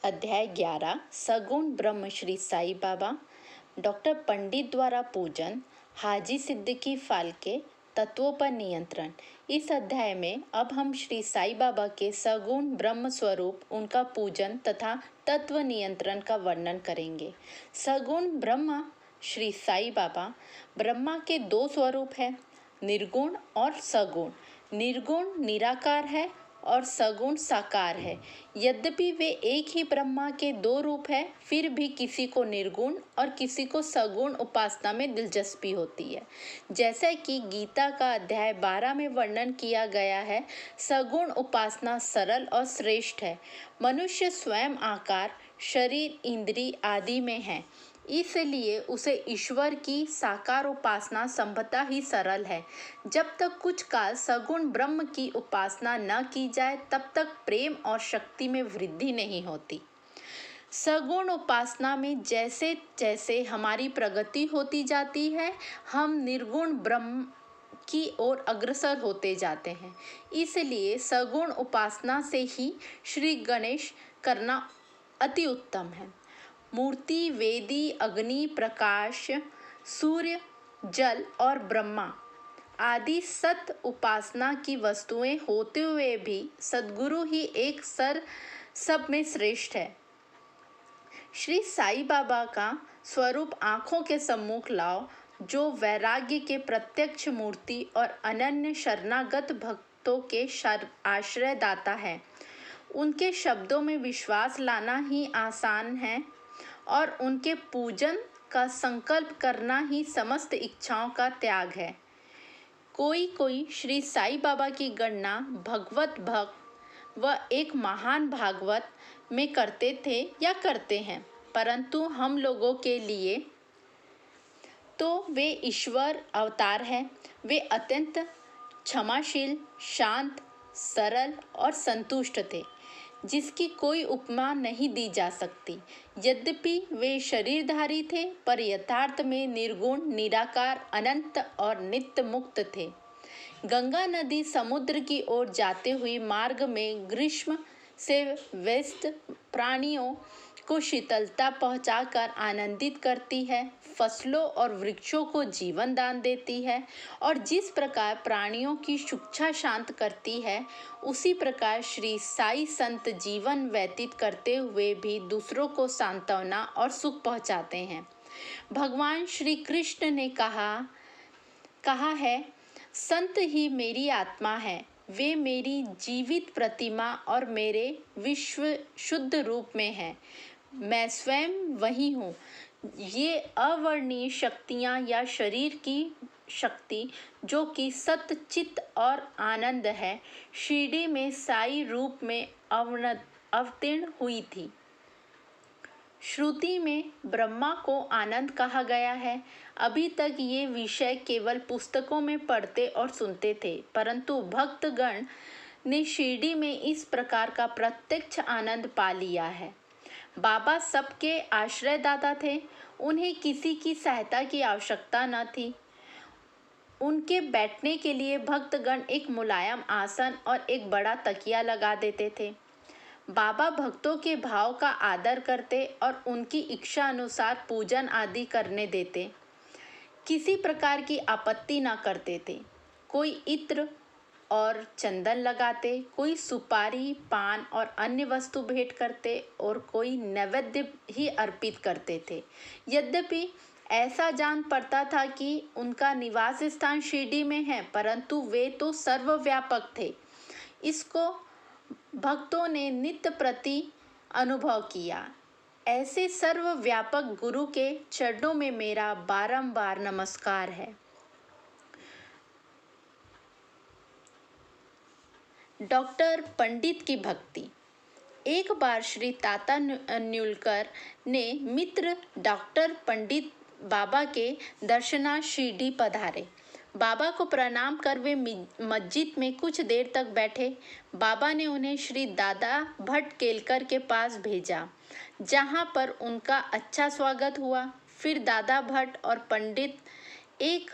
अध्याय 11 सगुण ब्रह्म श्री साई बाबा डॉक्टर पंडित द्वारा पूजन हाजी सिद्दीकी फाल्के तत्वों पर नियंत्रण। इस अध्याय में अब हम श्री साई बाबा के सगुण ब्रह्म स्वरूप, उनका पूजन तथा तत्व नियंत्रण का वर्णन करेंगे। सगुण ब्रह्म श्री साई बाबा ब्रह्मा के दो स्वरूप है, निर्गुण और सगुण। निर्गुण निराकार है और सगुण साकार है। यद्यपि वे एक ही ब्रह्मा के दो रूप है, फिर भी किसी को निर्गुण और किसी को सगुण उपासना में दिलचस्पी होती है। जैसा कि गीता का अध्याय 12 में वर्णन किया गया है, सगुण उपासना सरल और श्रेष्ठ है। मनुष्य स्वयं आकार, शरीर, इंद्रिय आदि में है, इसलिए उसे ईश्वर की साकार उपासना संभवतः ही सरल है। जब तक कुछ काल सगुण ब्रह्म की उपासना न की जाए, तब तक प्रेम और शक्ति में वृद्धि नहीं होती। सगुण उपासना में जैसे जैसे हमारी प्रगति होती जाती है, हम निर्गुण ब्रह्म की ओर अग्रसर होते जाते हैं। इसलिए सगुण उपासना से ही श्री गणेश करना अति उत्तम है। मूर्ति, वेदी, अग्नि, प्रकाश, सूर्य, जल और ब्रह्मा आदि सत उपासना की वस्तुएं होते हुए भी सद्गुरु ही एक सब में श्रेष्ठ है। श्री साई बाबा का स्वरूप आंखों के सम्मुख लाओ, जो वैराग्य के प्रत्यक्ष मूर्ति और अनन्य शरणागत भक्तों के आश्रयदाता है। उनके शब्दों में विश्वास लाना ही आसान है और उनके पूजन का संकल्प करना ही समस्त इच्छाओं का त्याग है। कोई श्री साई बाबा की गणना भगवत भक्त व एक महान भागवत में करते थे या करते हैं, परंतु हम लोगों के लिए तो वे ईश्वर अवतार हैं। वे अत्यंत क्षमाशील, शांत, सरल और संतुष्ट थे, जिसकी कोई उपमा नहीं दी जा सकती। यद्यपि वे शरीरधारी थे, पर यथार्थ में निर्गुण, निराकार, अनंत और नित्य मुक्त थे। गंगा नदी समुद्र की ओर जाते हुए मार्ग में ग्रीष्म से व्यस्त प्राणियों को शीतलता पहुंचाकर आनंदित करती है, फसलों और वृक्षों को जीवन दान देती है और जिस प्रकार प्राणियों की शिक्षा शांत करती है, उसी प्रकार श्री साई संत जीवन व्यतीत करते हुए भी दूसरों को सांत्वना और सुख पहुंचाते हैं। भगवान श्री कृष्ण ने कहा है, संत ही मेरी आत्मा है, वे मेरी जीवित प्रतिमा और मेरे विश्व शुद्ध रूप में है। मैं स्वयं वही हूँ। ये अवर्णीय शक्तियाँ या शरीर की शक्ति, जो कि सत्य, चित्त और आनंद है, शिरडी में साई रूप में अवतीर्ण हुई थी। श्रुति में ब्रह्मा को आनंद कहा गया है। अभी तक ये विषय केवल पुस्तकों में पढ़ते और सुनते थे, परंतु भक्तगण ने शिरडी में इस प्रकार का प्रत्यक्ष आनंद पा लिया है। बाबा सबके आश्रयदाता थे, उन्हें किसी की सहायता की आवश्यकता न थी। उनके बैठने के लिए भक्तगण एक मुलायम आसन और एक बड़ा तकिया लगा देते थे। बाबा भक्तों के भाव का आदर करते और उनकी इच्छा अनुसार पूजन आदि करने देते। किसी प्रकार की आपत्ति न करते थे। कोई इत्र और चंदन लगाते, कोई सुपारी, पान और अन्य वस्तु भेंट करते और कोई नैवेद्य ही अर्पित करते थे। यद्यपि ऐसा जान पड़ता था कि उनका निवास स्थान शिरडी में है, परंतु वे तो सर्वव्यापक थे। इसको भक्तों ने नित्य प्रति अनुभव किया। ऐसे सर्वव्यापक गुरु के चरणों में मेरा बारंबार नमस्कार है। डॉक्टर पंडित की भक्ति। एक बार श्री ताता न्यूलकर ने मित्र डॉक्टर पंडित बाबा के दर्शनार्थ शिरडी पधारे। बाबा को प्रणाम कर वे मस्जिद में कुछ देर तक बैठे। बाबा ने उन्हें श्री दादा भट्ट केलकर के पास भेजा, जहां पर उनका अच्छा स्वागत हुआ। फिर दादा भट्ट और पंडित एक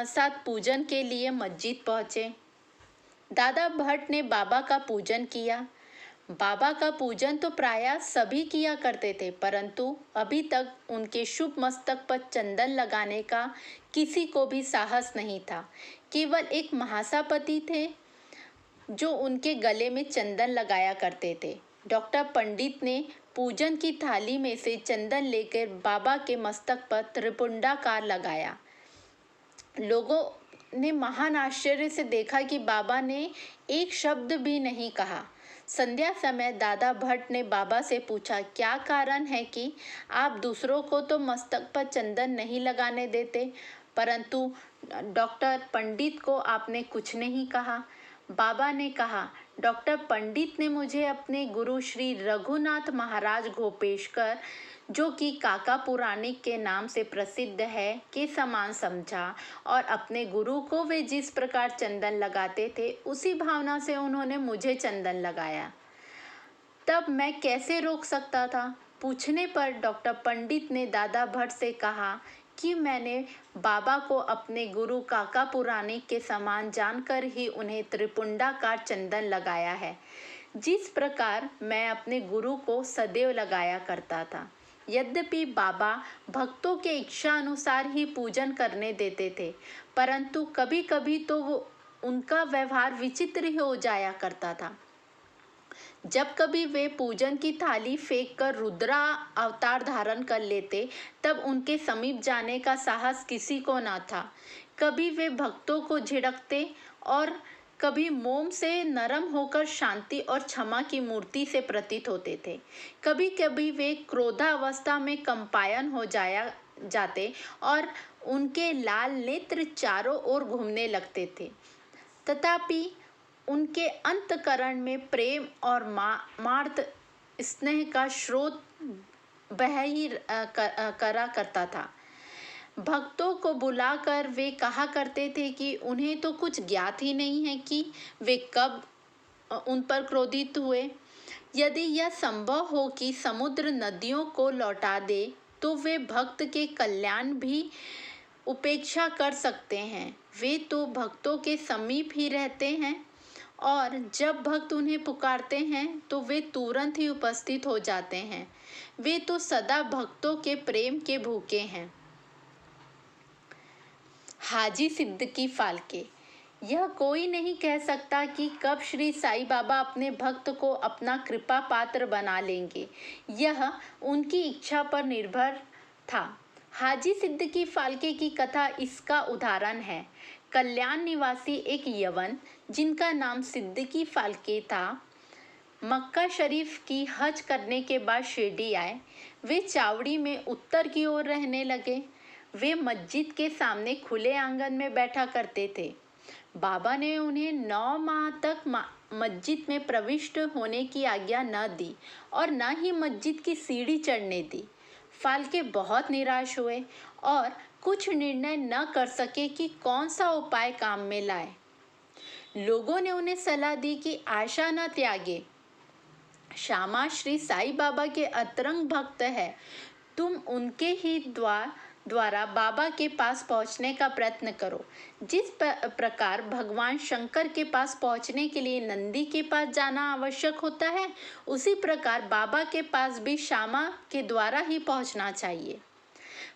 साथ पूजन के लिए मस्जिद पहुंचे। दादा भट्ट ने बाबा का पूजन किया। बाबा का पूजन तो प्रायः सभी किया करते थे, परंतु अभी तक उनके शुभ मस्तक पर चंदन लगाने का किसी को भी साहस नहीं था। केवल एक महासापति थे जो उनके गले में चंदन लगाया करते थे। डॉक्टर पंडित ने पूजन की थाली में से चंदन लेकर बाबा के मस्तक पर त्रिपुंडाकार लगाया। लोगों ने महान आश्चर्य से देखा कि बाबा ने एक शब्द भी नहीं कहा। संध्या समय दादा भट्ट ने बाबा से पूछा, क्या कारण है कि आप दूसरों को तो मस्तक पर चंदन नहीं लगाने देते, परंतु डॉक्टर पंडित को आपने कुछ नहीं कहा? बाबा ने कहा, डॉक्टर पंडित ने मुझे अपने गुरु श्री रघुनाथ महाराज गोपेशकर, जो कि काका पुराणिक के नाम से प्रसिद्ध है, के समान समझा और अपने गुरु को वे जिस प्रकार चंदन लगाते थे उसी भावना से उन्होंने मुझे चंदन लगाया। तब मैं कैसे रोक सकता था? पूछने पर डॉक्टर पंडित ने दादा भट्ट से कहा कि मैंने बाबा को अपने गुरु काका पुराणिक के समान जानकर ही उन्हें त्रिपुंडाकार चंदन लगाया है, जिस प्रकार मैं अपने गुरु को सदैव लगाया करता था। यद्यपि बाबा भक्तों के इच्छा अनुसार ही पूजन करने देते थे, परंतु कभी कभी तो उनका व्यवहार विचित्र ही हो जाया करता था। जब कभी वे पूजन की थाली फेंक कर रुद्रा अवतार धारण कर लेते, तब उनके समीप जाने का साहस किसी को न था। कभी वे भक्तों को झिड़कते और कभी मोम से नरम होकर शांति और क्षमा की मूर्ति से प्रतीत होते थे। कभी कभी वे क्रोधावस्था में कंपायन हो जाते और उनके लाल नेत्र चारों ओर घूमने लगते थे। तथापि उनके अंतकरण में प्रेम और मार्त स्नेह का स्रोत बह ही करा करता था। भक्तों को बुलाकर वे कहा करते थे कि उन्हें तो कुछ ज्ञात ही नहीं है कि वे कब उन पर क्रोधित हुए। यदि यह संभव हो कि समुद्र नदियों को लौटा दे, तो वे भक्त के कल्याण भी उपेक्षा कर सकते हैं। वे तो भक्तों के समीप ही रहते हैं और जब भक्त उन्हें पुकारते हैं तो वे तुरंत ही उपस्थित हो जाते हैं। वे तो सदा भक्तों के प्रेम के भूखे हैं। हाजी सिद्दीकी फाल्के। यह कोई नहीं कह सकता कि कब श्री साईं बाबा अपने भक्त को अपना कृपा पात्र बना लेंगे। यह उनकी इच्छा पर निर्भर था। हाजी सिद्दीकी फाल्के की कथा इसका उदाहरण है। कल्याण निवासी एक यवन, जिनका नाम सिद्दीकी फाल्के था, मक्का शरीफ की हज करने के बाद शिरडी आए। वे चावड़ी में उत्तर की ओर रहने लगे। वे मस्जिद के सामने खुले आंगन में बैठा करते थे। बाबा ने उन्हें 9 माह तक मस्जिद में प्रविष्ट होने की आज्ञा न दी और न ही मस्जिद की सीढ़ी चढ़ने दी। फाल्के बहुत निराश हुए और कुछ निर्णय न कर सके कि कौन सा उपाय काम में लाए। लोगों ने उन्हें सलाह दी कि आशा न त्यागे। श्यामा श्री साईं बाबा के अतरंग भक्त है। तुम उनके ही द्वारा बाबा के पास पहुंचने का प्रयत्न करो। जिस प्रकार भगवान शंकर के पास पहुंचने के लिए नंदी के पास जाना आवश्यक होता है, उसी प्रकार बाबा के पास भी श्यामा के द्वारा ही पहुंचना चाहिए।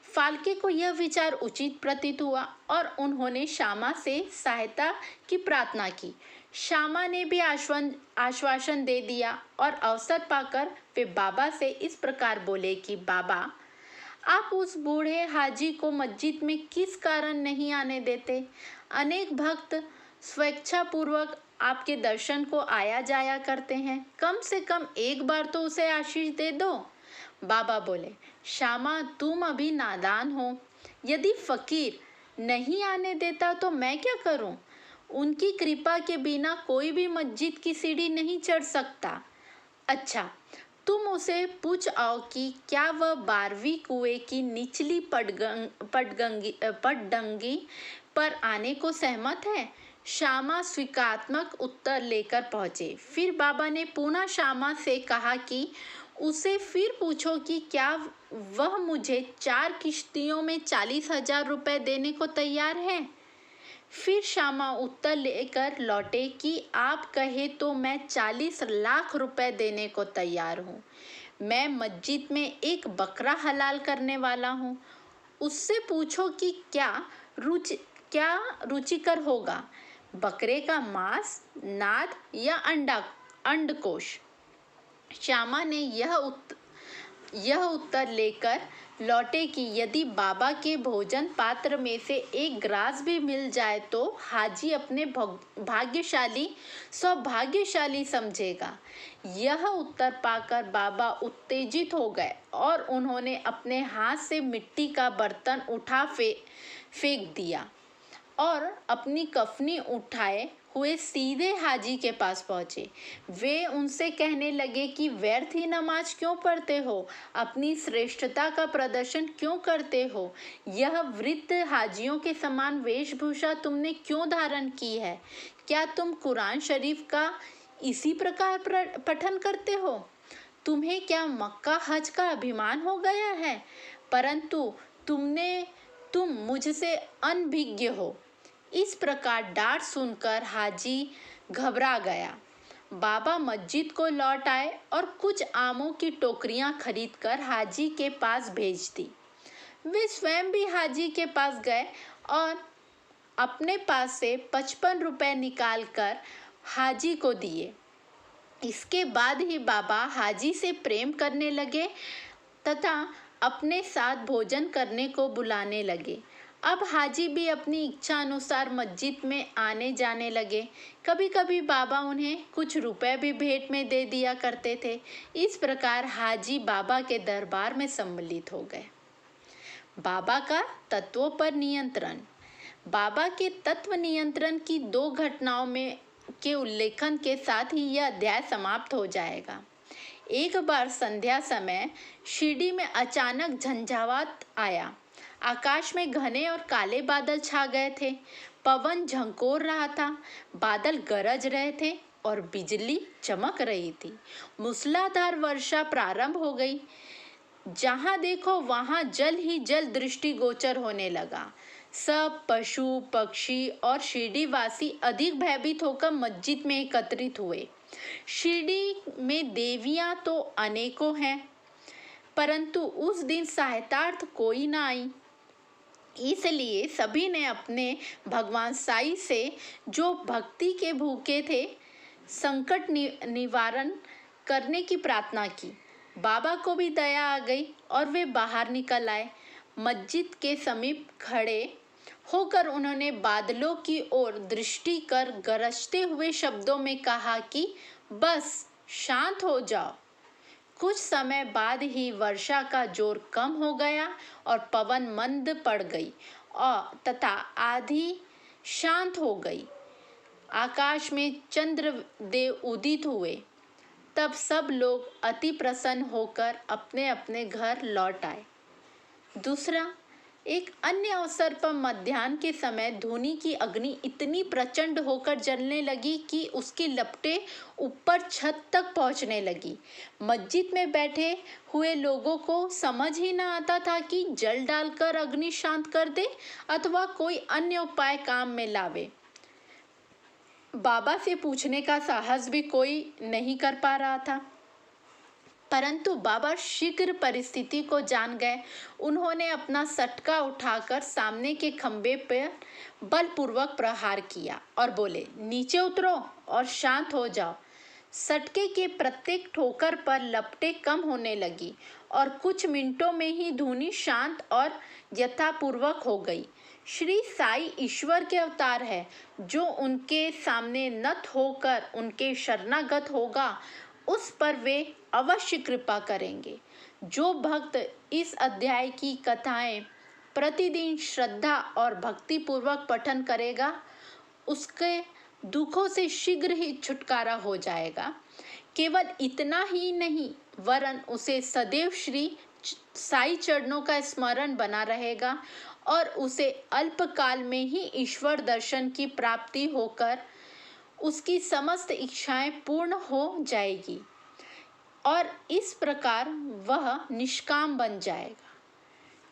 फाल्के को यह विचार उचित प्रतीत हुआ और उन्होंने श्यामा से सहायता की प्रार्थना की। श्यामा ने भी आश्वासन दे दिया और अवसर पाकर वे बाबा से इस प्रकार बोले कि बाबा, आप उस बूढ़े हाजी को मस्जिद में किस कारण नहीं आने देते? अनेक भक्त स्वेच्छापूर्वक आपके दर्शन को आया जाया करते हैं। कम से कम एक बार तो उसे आशीष दे दो। बाबा बोले, श्यामा, तुम अभी नादान हो। यदि फकीर नहीं आने देता तो मैं क्या करूं? उनकी कृपा के बिना कोई भी मस्जिद की सीढ़ी नहीं चढ़ सकता। अच्छा, तुम उसे पूछ आओ कि क्या वह 12वीं कुएं की निचली पटडंगी पर आने को सहमत है। श्यामा स्वीकारात्मक उत्तर लेकर पहुंचे। फिर बाबा ने पुनः श्यामा से कहा कि उसे फिर पूछो कि क्या वह मुझे 4 किश्तियों में 40,000 रुपए देने को तैयार है। फिर श्यामा उत्तर लेकर लौटे कि आप कहे तो मैं 40 लाख रुपए देने को तैयार हूँ। मैं मस्जिद में एक बकरा हलाल करने वाला हूँ। उससे पूछो कि क्या रुचिकर होगा, बकरे का मांस, नाद या अंडकोश। श्यामा ने यह उत्तर लेकर लौटे कि यदि बाबा के भोजन पात्र में से एक ग्रास भी मिल जाए तो हाजी अपने सौभाग्यशाली समझेगा। यह उत्तर पाकर बाबा उत्तेजित हो गए और उन्होंने अपने हाथ से मिट्टी का बर्तन उठा फेंक दिया और अपनी कफनी उठाए हुए सीधे हाजी के पास पहुंचे। वे उनसे कहने लगे कि व्यर्थ ही नमाज क्यों पढ़ते हो, अपनी श्रेष्ठता का प्रदर्शन क्यों करते हो, यह वृद्ध हाजियों के समान वेशभूषा तुमने क्यों धारण की है, क्या तुम कुरान शरीफ का इसी प्रकार पठन करते हो, तुम्हें क्या मक्का हज का अभिमान हो गया है, परंतु तुम मुझसे अनभिज्ञ हो। इस प्रकार डांट सुनकर हाजी घबरा गया। बाबा मस्जिद को लौट आए और कुछ आमों की टोकरियां खरीदकर हाजी के पास भेज दी। वे स्वयं भी हाजी के पास गए और अपने पास से 55 रुपए निकालकर हाजी को दिए। इसके बाद ही बाबा हाजी से प्रेम करने लगे तथा अपने साथ भोजन करने को बुलाने लगे। अब हाजी भी अपनी इच्छा अनुसार मस्जिद में आने जाने लगे। कभी कभी बाबा उन्हें कुछ रुपए भी भेंट में दे दिया करते थे। इस प्रकार हाजी बाबा के दरबार में सम्मिलित हो गए। बाबा का तत्वों पर नियंत्रण। बाबा के तत्व नियंत्रण की 2 घटनाओं में के उल्लेखन के साथ ही यह अध्याय समाप्त हो जाएगा। एक बार संध्या समय शिरडी में अचानक झंझावात आया। आकाश में घने और काले बादल छा गए थे। पवन झंकोर रहा था, बादल गरज रहे थे और बिजली चमक रही थी। मूसलाधार वर्षा प्रारंभ हो गई। जहां देखो वहां जल ही जल दृष्टिगोचर होने लगा। सब पशु पक्षी और शिरडी वासी अधिक भयभीत होकर मस्जिद में एकत्रित हुए। शिरडी में देवियां तो अनेकों हैं, परंतु उस दिन सहायतार्थ कोई ना आई। इसलिए सभी ने अपने भगवान साईं से, जो भक्ति के भूखे थे, संकट निवारण करने की प्रार्थना की। बाबा को भी दया आ गई और वे बाहर निकल आए। मस्जिद के समीप खड़े होकर उन्होंने बादलों की ओर दृष्टि कर गरजते हुए शब्दों में कहा कि बस शांत हो जाओ। कुछ समय बाद ही वर्षा का जोर कम हो गया और पवन मंद पड़ गई और तथा आधी शांत हो गई। आकाश में चंद्रदेव उदित हुए। तब सब लोग अति प्रसन्न होकर अपने अपने घर लौट आए। दूसरा, एक अन्य अवसर पर मध्याह्न के समय धूनी की अग्नि इतनी प्रचंड होकर जलने लगी कि उसकी लपटें ऊपर छत तक पहुंचने लगी। मस्जिद में बैठे हुए लोगों को समझ ही ना आता था कि जल डालकर अग्नि शांत कर दे अथवा कोई अन्य उपाय काम में लावे। बाबा से पूछने का साहस भी कोई नहीं कर पा रहा था, परंतु बाबा शीघ्र परिस्थिति को जान गए। उन्होंने अपना सटका उठाकर सामने के खंबे पर बलपूर्वक प्रहार किया और बोले, नीचे उतरो और शांत हो जाओ। सटके के प्रत्येक ठोकर पर लपटें कम होने लगी और कुछ मिनटों में ही धूनी शांत और यथापूर्वक हो गई। श्री साई ईश्वर के अवतार है। जो उनके सामने नत होकर उनके शरणागत होगा, उस पर वे अवश्य कृपा करेंगे। जो भक्त इस अध्याय की कथाएं प्रतिदिन श्रद्धा और भक्ति पूर्वक पठन करेगा, उसके दुखों से शीघ्र ही छुटकारा हो जाएगा। केवल इतना ही नहीं, वरन उसे सदैव श्री साई चरणों का स्मरण बना रहेगा और उसे अल्पकाल में ही ईश्वर दर्शन की प्राप्ति होकर उसकी समस्त इच्छाएं पूर्ण हो जाएगी और इस प्रकार वह निष्काम बन जाएगा।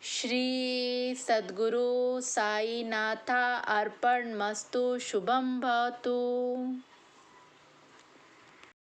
श्री सद्गुरु साईनाथा अर्पणमस्तु। शुभम भवतु।